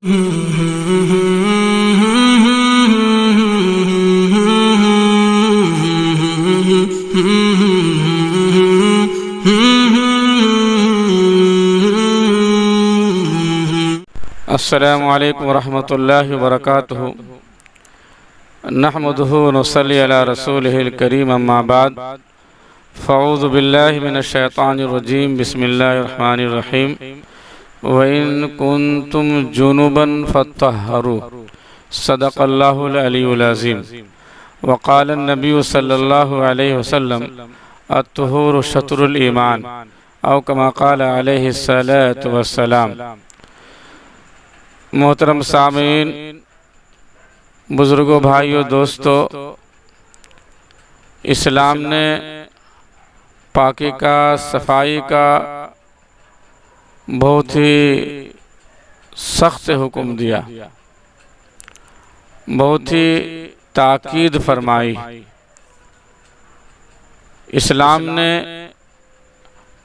السلام علیکم ورحمۃ اللہ وبرکاتہ۔ نحمدہ ونصلی علی رسولہ الکریم، اما بعد فاعوذ باللہ من الشیطان الرجیم، بسم اللہ الرحمن الرحیم۔ وَإِن كُنتُمْ جُنُبًا فَاطَّهَّرُوا، صدق اللہ العلی العظیم۔ وقال النبی صلی اللہ علیہ وسلم الطہور شطر الایمان، او کما قال علیہ الصلاۃ والسلام۔ محترم سامعین، بزرگوں، بھائیوں، دوستو، اسلام نے پاکی کا، صفائی کا بہت ہی سخت حکم دیا، بہت ہی تاکید فرمائی۔ اسلام نے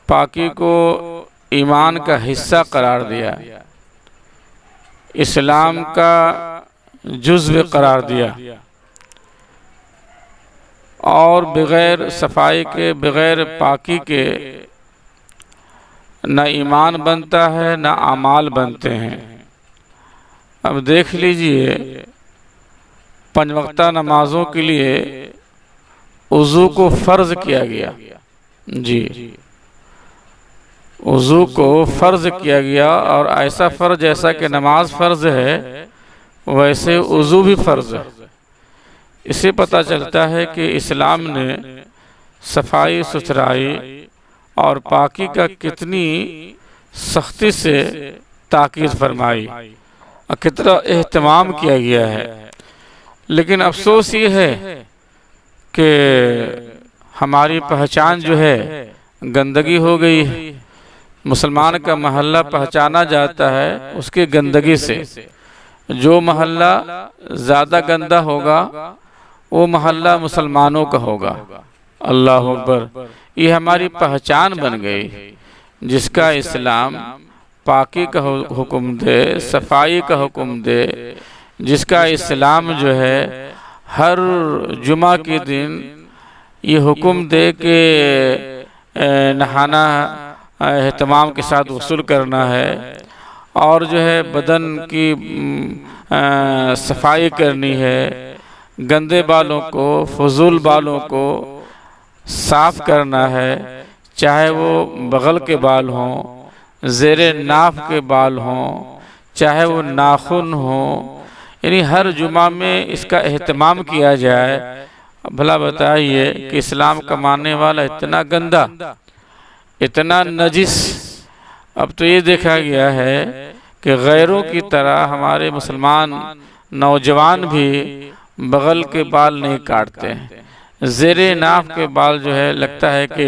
پاکی کو ایمان کا حصہ قرار دیا، اسلام کا جزو قرار دیا، اور بغیر صفائی کے، بغیر پاکی کے نہ ایمان بنتا ہے، نہ اعمال بنتے ہیں۔ اب دیکھ لیجئے، 5 وقتہ نمازوں کے لیے وضو کو فرض کیا گیا، جی، وضو کو فرض کیا گیا، اور ایسا فرض جیسا کہ نماز فرض ہے ویسے وضو بھی فرض ہے۔ اس سے پتہ چلتا ہے کہ اسلام نے صفائی ستھرائی اور پاکی کا کتنی سختی سے تاکید فرمائی اور کتنا اہتمام کیا گیا ہے۔ لیکن افسوس یہ ہے کہ ہماری پہچان جو ہے گندگی ہو گئی ہے۔ مسلمان کا محلہ پہچانا جاتا ہے اس کی گندگی سے۔ جو محلہ زیادہ گندہ ہوگا وہ محلہ مسلمانوں کا ہوگا۔ اللہ اکبر! یہ ہماری پہچان بن گئی، جس کا اسلام پاکی کا حکم دے، صفائی کا حکم دے، جس کا اسلام جو ہے ہر جمعہ کے دن یہ حکم دے کہ نہانا اہتمام کے ساتھ غسل کرنا ہے، اور جو ہے بدن کی صفائی کرنی ہے، گندے بالوں کو، فضول بالوں کو صاف کرنا ہے، چاہے وہ بغل کے بال ہوں، زیر ناف کے بال ہوں، چاہے وہ ناخن ہوں، یعنی ہر جمعہ میں اس کا اہتمام کیا جائے۔ بھلا بتائیے کہ اسلام کا ماننے والا اتنا گندہ، اتنا نجس۔ اب تو یہ دیکھا گیا ہے کہ غیروں کی طرح ہمارے مسلمان نوجوان بھی بغل کے بال نہیں کاٹتے ہیں، زیر ناف کے بال جو ہے لگتا ہے کہ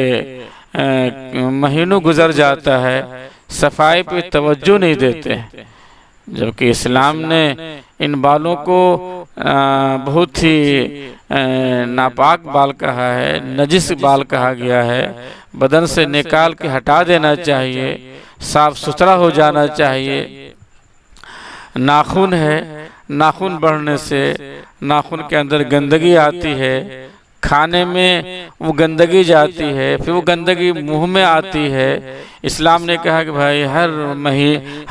مہینوں گزر جاتا ہے، صفائی پہ توجہ نہیں دیتے، جبکہ اسلام نے ان بالوں کو بہت ہی ناپاک بال کہا ہے، نجس بال کہا گیا ہے۔ بدن سے نکال کے ہٹا دینا چاہیے، صاف ستھرا ہو جانا چاہیے۔ ناخن ہے، ناخن بڑھنے سے ناخن کے اندر گندگی آتی ہے، کھانے میں وہ گندگی جاتی ہے، پھر وہ گندگی منہ میں آتی ہے۔ اسلام نے کہا کہ بھائی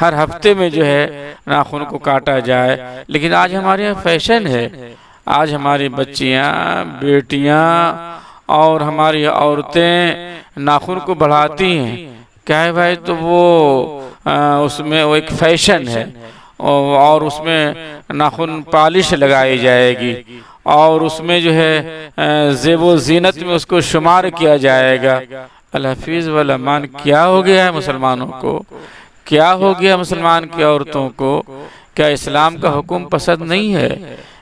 ہر ہفتے میں جو ہے ناخن کو کاٹا جائے، لیکن آج ہمارے یہاں فیشن ہے۔ آج ہماری بچیاں، بیٹیاں اور ہماری عورتیں ناخن کو بڑھاتی ہیں۔ کیا ہے بھائی؟ تو وہ اس میں وہ ایک فیشن ہے، اور اس میں ناخن پالش لگائی جائے گی، اور اس میں جو ہے زیب و زینت میں اس کو شمار کیا جائے گا۔ الحفیظ والامان، کیا ہو گیا ہے مسلمانوں کو؟ کیا ہو گیا مسلمان کی عورتوں کو؟ کیا اسلام کا حکم پسند نہیں ہے؟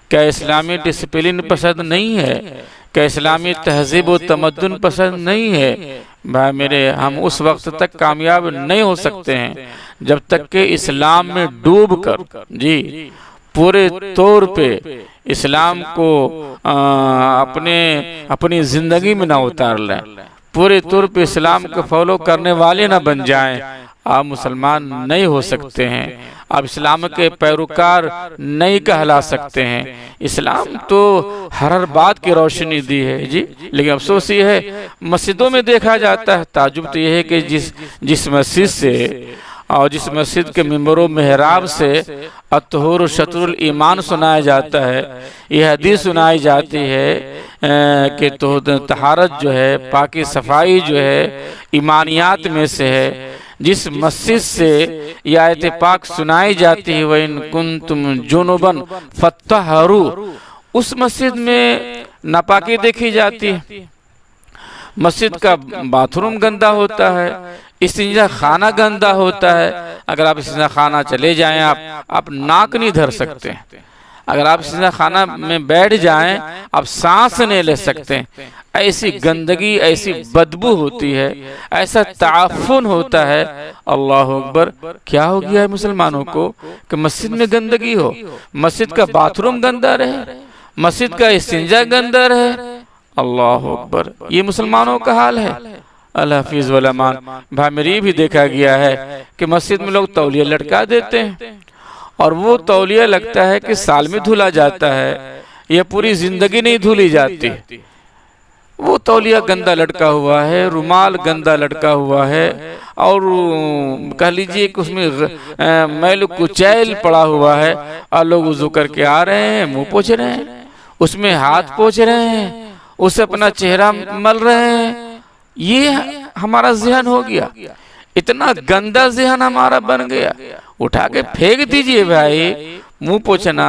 کیا اسلامی ڈسپلن پسند نہیں ہے؟ کیا اسلامی تہذیب و تمدن پسند نہیں ہے؟ بھائی میرے، ہم اس وقت تک کامیاب نہیں ہو سکتے ہیں جب تک کہ اسلام میں ڈوب کر، جی، پورے طور پہ اسلام کو اپنی زندگی میں نہ اتار لیں، پورے طور پہ اسلام کو فالو کرنے والے نہ بن جائیں، آپ مسلمان نہیں ہو سکتے ہیں، آپ اسلام کے پیروکار نہیں کہلا سکتے ہیں۔ اسلام تو ہر بات کی روشنی دی ہے جی، لیکن افسوس یہ ہے مسجدوں میں دیکھا جاتا ہے۔ تعجب تو یہ ہے کہ جس مسجد سے اور جس مسجد کے ممبر و محراب سے الطہور شطر الایمان سنایا جاتا ہے، یہ حدیث سنائی جاتی ہے کہ طہارت جو ہے، پاکی صفائی جو ہے ایمانیات میں سے ہے، جس مسجد سے یہ آیت پاک سنائی جاتی ہے وَإِن كُنتُمْ جُنُبًا فَطَّهَّرُوا، اس مسجد میں ناپاکی دیکھی جاتی ہے۔ مسجد کا باتھ روم گندا ہوتا ہے، استنجا خانہ گندا ہوتا ہے۔ اگر آپ استنجا خانہ چلے جائیں آپ ناک نہیں دھر سکتے، اگر آپ استنجا خانہ میں بیٹھ جائیں آپ سانس نہیں لے سکتے۔ ایسی گندگی، ایسی بدبو ہوتی ہے، ایسا تعفن ہوتا ہے۔ اللہ اکبر، کیا ہو گیا ہے مسلمانوں کو کہ مسجد میں گندگی ہو، مسجد کا باتھ روم گندا رہے، مسجد کا استنجا گندا رہے۔ اللہ اکبر، یہ مسلمانوں کا حال ہے۔ اللہ حافظ والامان۔ بھامری بھی دیکھا گیا ہے کہ مسجد میں لوگ تولیہ لٹکا دیتے ہیں، اور وہ تولیہ لگتا ہے کہ سال میں دھلا جاتا ہے، یہ پوری زندگی نہیں دھلی جاتی۔ وہ تولیہ گندا لٹکا ہوا ہے، رومال گندا لٹکا ہوا ہے، اور کہہ لیجئے کہ اس میں میل کچیل پڑا ہوا ہے، اور لوگ وضو کر کے آ رہے ہیں، منہ پوچھ رہے ہیں، اس میں ہاتھ پوچھ رہے ہیں، اسے اپنا چہرہ مل رہے ہیں۔ یہ ہمارا ذہن ہو گیا، اتنا گندا ذہن ہمارا بن گیا۔ اٹھا کے پھینک دیجئے بھائی، منہ پوچھنا،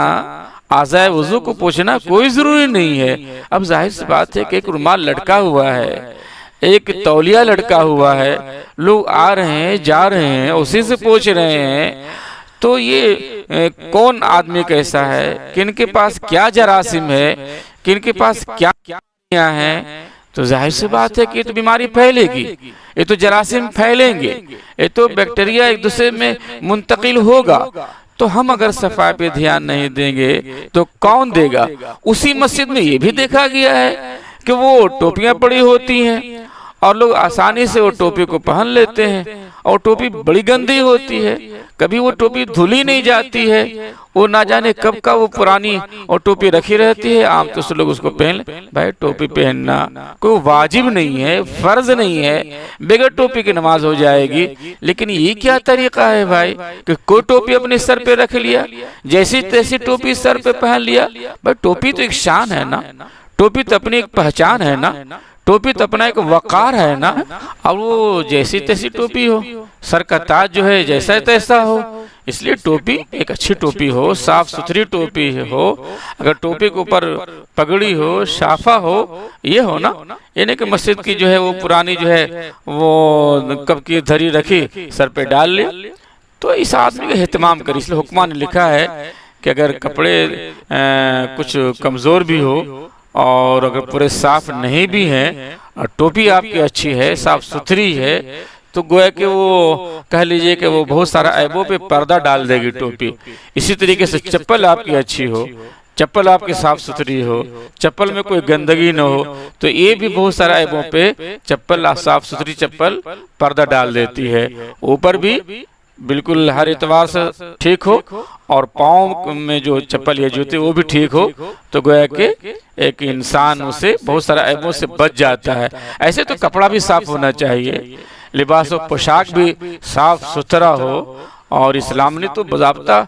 اعضائے وضو کو پوچھنا کوئی ضروری نہیں ہے۔ اب ظاہر سی بات ہے کہ ایک رومال لٹکا ہوا ہے، ایک تولیہ لٹکا ہوا ہے، لوگ آ رہے ہیں جا رہے ہیں اسی سے پوچھ رہے ہیں، تو یہ کون آدمی کیسا ہے، کن کے پاس کیا جراثیم ہے، کن کے پاس کیا ہیں؟ تو ظاہر سی بات ہے کہ یہ تو بیماری پھیلے گی، یہ تو جراثیم پھیلیں گے، یہ تو بیکٹیریا ایک دوسرے میں منتقل ہوگا۔ تو ہم اگر صفائی پہ دھیان نہیں دیں گے تو کون دے گا؟ اسی مسجد میں یہ بھی دیکھا گیا ہے کہ وہ ٹوپیاں پڑی ہوتی ہیں، اور لوگ آسانی سے وہ ٹوپی کو پہن لیتے ہیں، اور ٹوپی بڑی گندی ہوتی ہے، کبھی وہ ٹوپی دھلی نہیں جاتی ہے، وہ نہ جانے کب کا وہ پرانی اور ٹوپی رکھی رہتی ہے۔ عام طور سے لوگ اس کو پہن لیں۔ بھائی ٹوپی پہننا کوئی واجب نہیں ہے، فرض نہیں ہے، بغیر ٹوپی کی نماز ہو جائے گی، لیکن یہ کیا طریقہ ہے بھائی کہ کوئی ٹوپی اپنے سر پہ رکھ لیا، جیسی تیسی ٹوپی سر پہ پہن لیا۔ بھائی ٹوپی تو ایک شان ہے نا، ٹوپی تو اپنی ایک پہچان ہے نا، ٹوپی تو اپنا ایک وقار ہے نا، اور وہ جیسی تیسی ٹوپی ہو، سر کا تاج جو ہے جیسا تیسا ہو۔ اس لیے ٹوپی ایک اچھی ٹوپی ہو، صاف ستھری ٹوپی ہو، اگر ٹوپی کے اوپر پگڑی ہو، شافہ ہو، یہ ہو نا، یعنی کہ مسجد کی جو ہے وہ پرانی جو ہے وہ کب کی دھری رکھی سر پہ ڈال لی، تو اس آدمی کا اہتمام کری۔ اس لیے حکماں نے لکھا ہے کہ اگر کپڑے کچھ کمزور بھی ہو اور اگر پورے صاف نہیں بھی ہیں، اور ٹوپی آپ کی اچھی ہے، صاف ستھری ہے، تو گویا کہ وہ کہہ لیجئے کہ وہ بہت سارا عیبوں پہ پردہ ڈال دے گی ٹوپی۔ اسی طریقے سے چپل آپ کی اچھی ہو، چپل آپ کی صاف ستھری ہو، چپل میں کوئی گندگی نہ ہو، تو یہ بھی بہت سارا عیبوں پہ چپل، صاف ستھری چپل پردہ ڈال دیتی ہے۔ اوپر بھی بالکل ہر اعتبار سے ٹھیک ہو، اور پاؤں میں جو چپل یا جوتے وہ بھی ٹھیک ہو، تو گویا کہ ایک انسان اسے بہت سارا عیبوں سے بچ جاتا ہے۔ ایسے تو کپڑا بھی صاف ہونا چاہیے، لباس و پوشاک بھی صاف ستھرا ہو، اور اسلام نے تو باضابطہ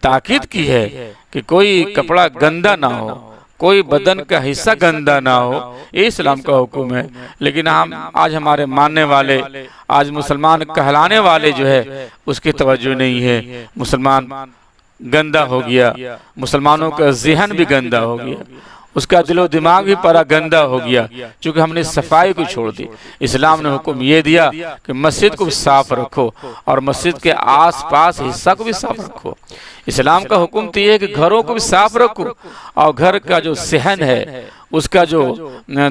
تاکید کی ہے کہ کوئی کپڑا گندا نہ ہو، کوئی بدن کا حصہ گندا نہ ہو، یہ اسلام کا حکم ہے۔ لیکن آج ہمارے ماننے والے، آج مسلمان کہلانے والے جو ہے اس کی توجہ نہیں ہے۔ مسلمان گندا ہو گیا، مسلمانوں کا ذہن بھی گندا ہو گیا، اس کا دل و دماغ بھی پورا گندا ہو گیا، چونکہ ہم نے صفائی کو چھوڑ دی۔ اسلام نے حکم یہ دیا کہ مسجد کو بھی صاف رکھو، اور مسجد کے آس پاس حصہ کو بھی صاف رکھو۔ اسلام کا حکم تو یہ ہے کہ گھروں کو بھی صاف رکھو، اور گھر کا جو صحن ہے، اس کا جو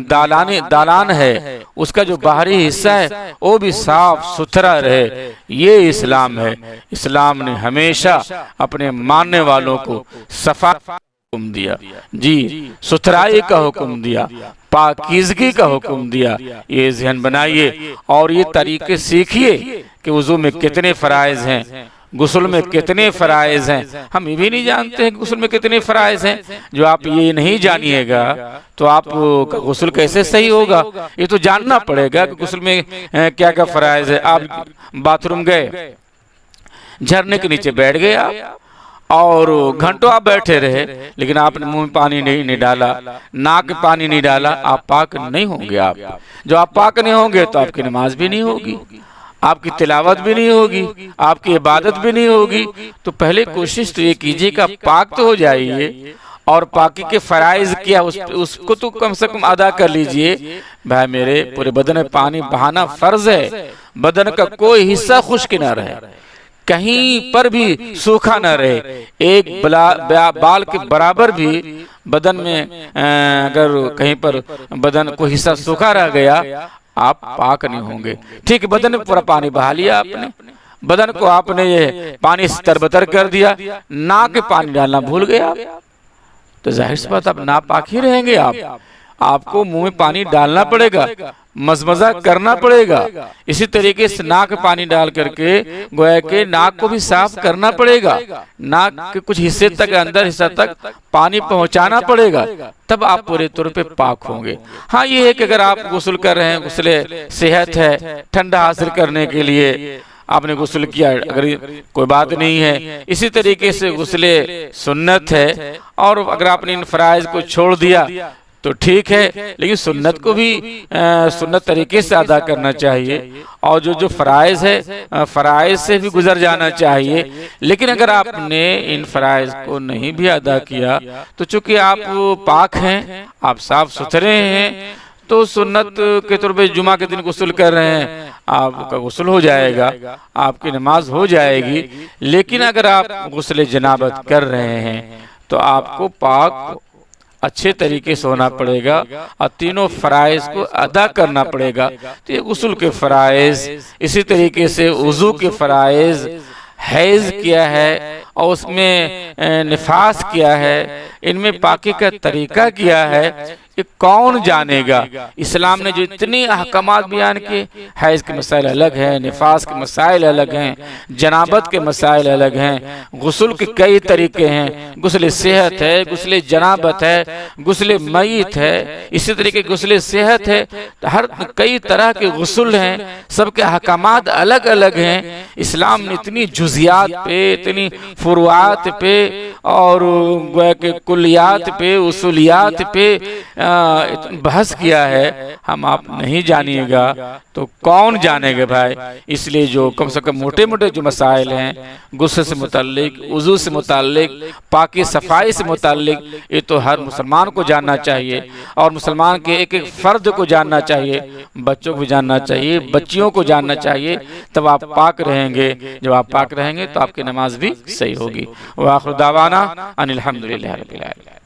دالان ہے، اس کا جو باہری حصہ ہے وہ بھی صاف ستھرا رہے۔ یہ اسلام ہے۔ اسلام نے ہمیشہ اپنے ماننے والوں کو صفائی حکم دیا، جی ستھرائی کا حکم دیا، پاکیزگی کا حکم دیا۔ یہ ذہن بنائیے اور یہ طریقے سیکھیے کہ وضو میں کتنے فرائض ہیں، غسل میں کتنے فرائض ہیں۔ ہم یہ بھی نہیں جانتے ہیں کہ غسل میں کتنے فرائض ہیں۔ جو آپ یہ نہیں جانیے گا تو آپ کا غسل کیسے صحیح ہوگا؟ یہ تو جاننا پڑے گا کہ غسل میں کیا کیا فرائض ہے۔ آپ باتھ روم گئے، جھرنے کے نیچے بیٹھ گئے آپ، اور گھنٹوں آپ بیٹھے رہے، لیکن آپ نے منہ میں پانی نہیں ڈالا، ناک پانی نہیں ڈالا، آپ پاک نہیں ہوں گے۔ آپ جو آپ پاک نہیں ہوں گے تو آپ کی نماز بھی نہیں ہوگی، آپ کی تلاوت بھی نہیں ہوگی، آپ کی عبادت بھی نہیں ہوگی۔ تو پہلے کوشش تو یہ کیجئے کہ آپ پاک تو ہو جائیے، اور پاکی کے فرائض کیا اس کو تو کم سے کم ادا کر لیجئے۔ بھائی میرے، پورے بدن میں پانی بہانا فرض ہے، بدن کا کوئی حصہ خشک نہ رہے، کہیں پر بھی سوکھا نہ رہے، ایک بال کے برابر بھی بدن میں اگر کہیں پر بدن کو حصہ سوکھا رہ گیا، آپ پاک نہیں ہوں گے۔ ٹھیک، بدن میں پورا پانی بہا لیا آپ نے، بدن کو آپ نے یہ پانی سے تربتر کر دیا، ناک پانی ڈالنا بھول گئے آپ، تو ظاہر سی بات آپ ناپاک ہی رہیں گے۔ آپ کو منہ میں پانی ڈالنا پڑے گا، مزمزہ کرنا پڑے گا، اسی طریقے سے ناک پانی ڈال کر کے گویا کہ ناک کو بھی صاف کرنا پڑے گا، ناک کے کچھ حصے تک، اندر حصہ تک پانی پہنچانا پڑے گا، تب آپ پورے طور پہ پاک ہوں گے۔ ہاں یہ ہے کہ اگر آپ غسل کر رہے ہیں، غسل صحت ہے، ٹھنڈا حاصل کرنے کے لیے آپ نے غسل کیا، اگر کوئی بات نہیں ہے۔ اسی طریقے سے غسل سنت ہے، اور اگر آپ نے ان فرائض کو چھوڑ دیا تو ٹھیک ہے، لیکن سنت کو بھی سنت طریقے سے ادا کرنا چاہیے، اور جو فرائض ہے فرائض سے بھی گزر جانا چاہیے۔ لیکن اگر آپ نے ان فرائض کو نہیں بھی ادا کیا تو چونکہ آپ پاک ہیں، آپ صاف ستھرے ہیں، تو سنت کے طور پہ جمعہ کے دن غسل کر رہے ہیں، آپ کا غسل ہو جائے گا، آپ کی نماز ہو جائے گی۔ لیکن اگر آپ غسل جنابت کر رہے ہیں تو آپ کو پاک اچھے طریقے سے ہونا پڑے گا، اور تینوں فرائض کو ادا کرنا پڑے گا۔ تو یہ غسل کے فرائض، اسی طریقے سے وضو کے فرائض، حیض کیا ہے اور اس میں نفاس کیا ہے، ان میں پاکی کا طریقہ کیا ہے، یہ کون جانے گا؟ اسلام نے جو اتنی احکامات بیان کیے، حیض کے مسائل الگ ہیں، نفاس کے مسائل الگ ہیں، جنابت کے مسائل الگ ہیں، غسل کے کئی طریقے ہیں، غسل صحت ہے، غسل جنابت ہے، غسل میت ہے، اسی طریقے غسل صحت ہے، ہر کئی طرح کے غسل ہیں، سب کے احکامات الگ الگ ہیں۔ اسلام نے اتنی جزیات پہ، اتنی فروعات پہ، اور گویا کہ کلیات پہ، اصولیات پہ بحث کیا ہے، ہم آپ نہیں جانیے گا تو کون جانے گا بھائی؟ اس لیے جو کم سے کم موٹے موٹے جو مسائل ہیں، غسل سے متعلق، وضو سے متعلق، پاکی صفائی سے متعلق، یہ تو ہر مسلمان کو جاننا چاہیے، اور مسلمان کے ایک ایک فرد کو جاننا چاہیے، بچوں کو جاننا چاہیے، بچیوں کو جاننا چاہیے، تب آپ پاک رہیں گے۔ جب آپ پاک رہیں گے تو آپ کی نماز بھی صحیح ہوگی۔ وآخر دعوانا ان الحمدللہ رب العالمین۔